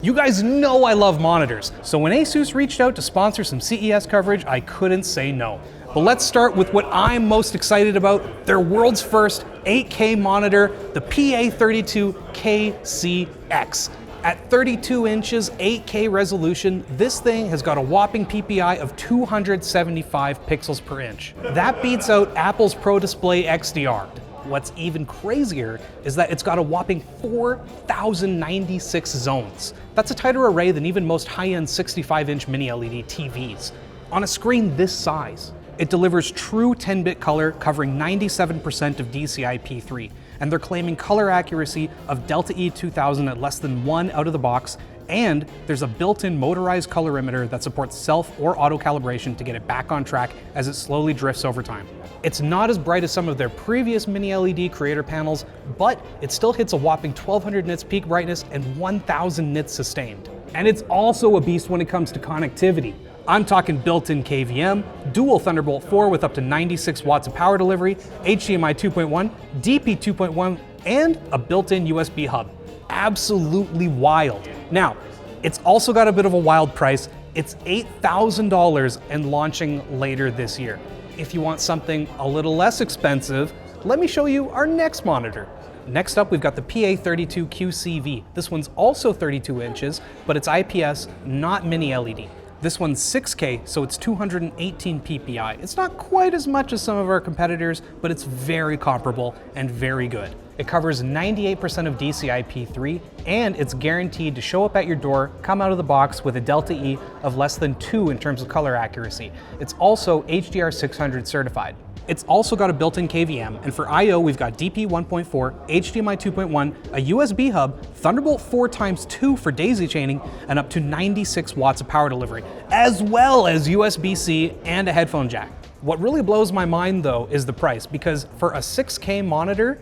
You guys know I love monitors, so when ASUS reached out to sponsor some CES coverage, I couldn't say no. But let's start with what I'm most excited about, their world's first 8K monitor, the PA32KCX. At 32 inches, 8K resolution, this thing has got a whopping PPI of 275 pixels per inch. That beats out Apple's Pro Display XDR. What's even crazier is that it's got a whopping 4,096 zones. That's a tighter array than even most high-end 65-inch Mini-LED TVs. On a screen this size, it delivers true 10-bit color covering 97% of DCI-P3, and they're claiming color accuracy of Delta E 2000 at less than 1 out of the box, and there's a built-in motorized colorimeter that supports self or auto calibration to get it back on track as it slowly drifts over time. It's not as bright as some of their previous Mini-LED creator panels, but it still hits a whopping 1200 nits peak brightness and 1000 nits sustained. And it's also a beast when it comes to connectivity. I'm talking built-in KVM, dual Thunderbolt 4 with up to 96 watts of power delivery, HDMI 2.1, DP 2.1, and a built-in USB hub. Absolutely wild. Now, it's also got a bit of a wild price. It's $8,000 and launching later this year. If you want something a little less expensive, let me show you our next monitor. Next up, we've got the PA32QCV. This one's also 32 inches, but it's IPS, not Mini-LED. This one's 6K, so it's 218 PPI. It's not quite as much as some of our competitors, but it's very comparable and very good. It covers 98% of DCI-P3, and it's guaranteed to show up at your door, come out of the box with a Delta E of less than 2 in terms of color accuracy. It's also HDR 600 certified. It's also got a built-in KVM, and for I/O we've got DP 1.4, HDMI 2.1, a USB hub, Thunderbolt 4x2 for daisy chaining, and up to 96 watts of power delivery, as well as USB-C and a headphone jack. What really blows my mind though is the price, because for a 6K monitor,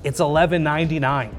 it's $1199.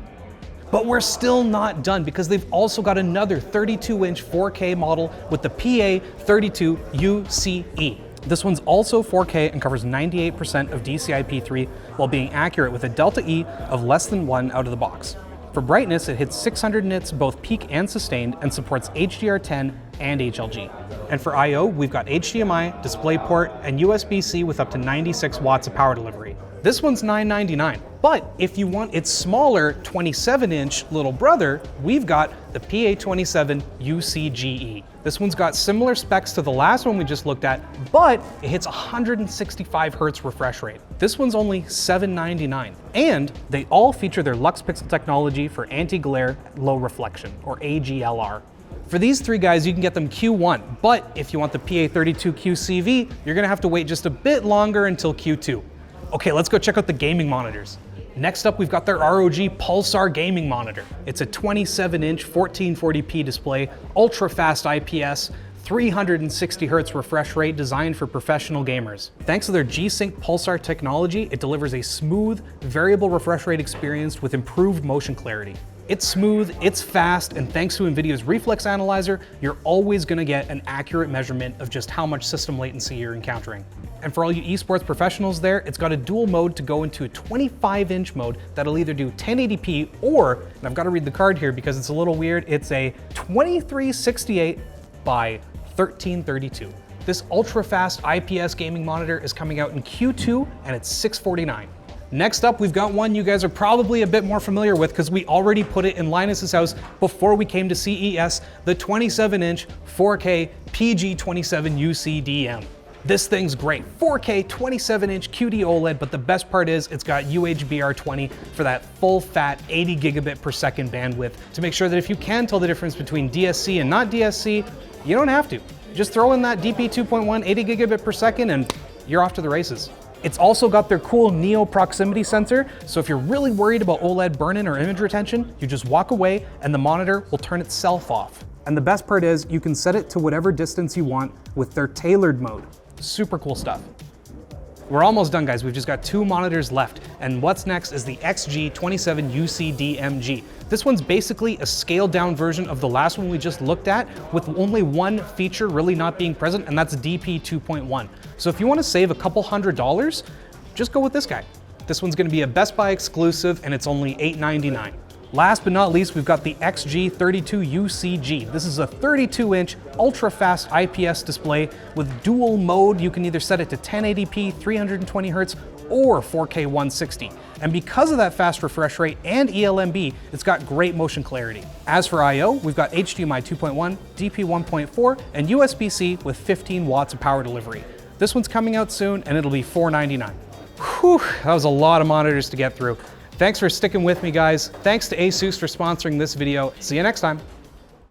But we're still not done, because they've also got another 32-inch 4K model with the PA32UCE. This one's also 4K and covers 98% of DCI-P3 while being accurate with a Delta E of less than 1 out of the box. For brightness, it hits 600 nits both peak and sustained and supports HDR10 and HLG. And for I/O, we've got HDMI, DisplayPort, and USB-C with up to 96 watts of power delivery. This one's $999, but if you want its smaller 27-inch little brother, we've got the PA27UCGE. This one's got similar specs to the last one we just looked at, but it hits 165 Hz refresh rate. This one's only $799, and they all feature their Lux Pixel technology for anti-glare low reflection, or AGLR. For these three guys, you can get them Q1, but if you want the PA32QCV, you're gonna have to wait just a bit longer until Q2. Okay, let's go check out the gaming monitors. Next up, we've got their ROG Pulsar gaming monitor. It's a 27-inch 1440p display, ultra-fast IPS, 360 Hz refresh rate designed for professional gamers. Thanks to their G-Sync Pulsar technology, it delivers a smooth, variable refresh rate experience with improved motion clarity. It's smooth, it's fast, and thanks to NVIDIA's Reflex Analyzer, you're always gonna get an accurate measurement of just how much system latency you're encountering. And for all you esports professionals there, it's got a dual mode to go into a 25-inch mode that'll either do 1080p or, and I've got to read the card here because it's a little weird, it's a 2368 by 1332. This ultra-fast IPS gaming monitor is coming out in Q2 and it's $649. Next up, we've got one you guys are probably a bit more familiar with because we already put it in Linus's house before we came to CES, the 27-inch 4K PG27UCDM. This thing's great, 4K 27-inch QD-OLED, but the best part is it's got UHBR20 for that full fat 80 gigabit per second bandwidth to make sure that if you can tell the difference between DSC and not DSC, you don't have to. Just throw in that DP 2.1 80 gigabit per second and you're off to the races. It's also got their cool Neo proximity sensor, so if you're really worried about OLED burn-in or image retention, you just walk away and the monitor will turn itself off. And the best part is you can set it to whatever distance you want with their tailored mode. Super cool stuff. We're almost done, guys. We've just got 2 monitors left, and what's next is the XG27UCDMG. This one's basically a scaled down version of the last one we just looked at, with only one feature really not being present, and that's DP 2.1. So if you want to save a couple $100, just go with this guy. This one's going to be a Best Buy exclusive, and it's only $899. Last but not least, we've got the XG32UCG. This is a 32-inch ultra-fast IPS display with dual mode. You can either set it to 1080p 320Hz or 4K 160. And because of that fast refresh rate and ELMB, it's got great motion clarity. As for I/O, we've got HDMI 2.1, DP 1.4, and USB-C with 15 watts of power delivery. This one's coming out soon and it'll be $499. Whew, that was a lot of monitors to get through. Thanks for sticking with me, guys. Thanks to ASUS for sponsoring this video. See you next time.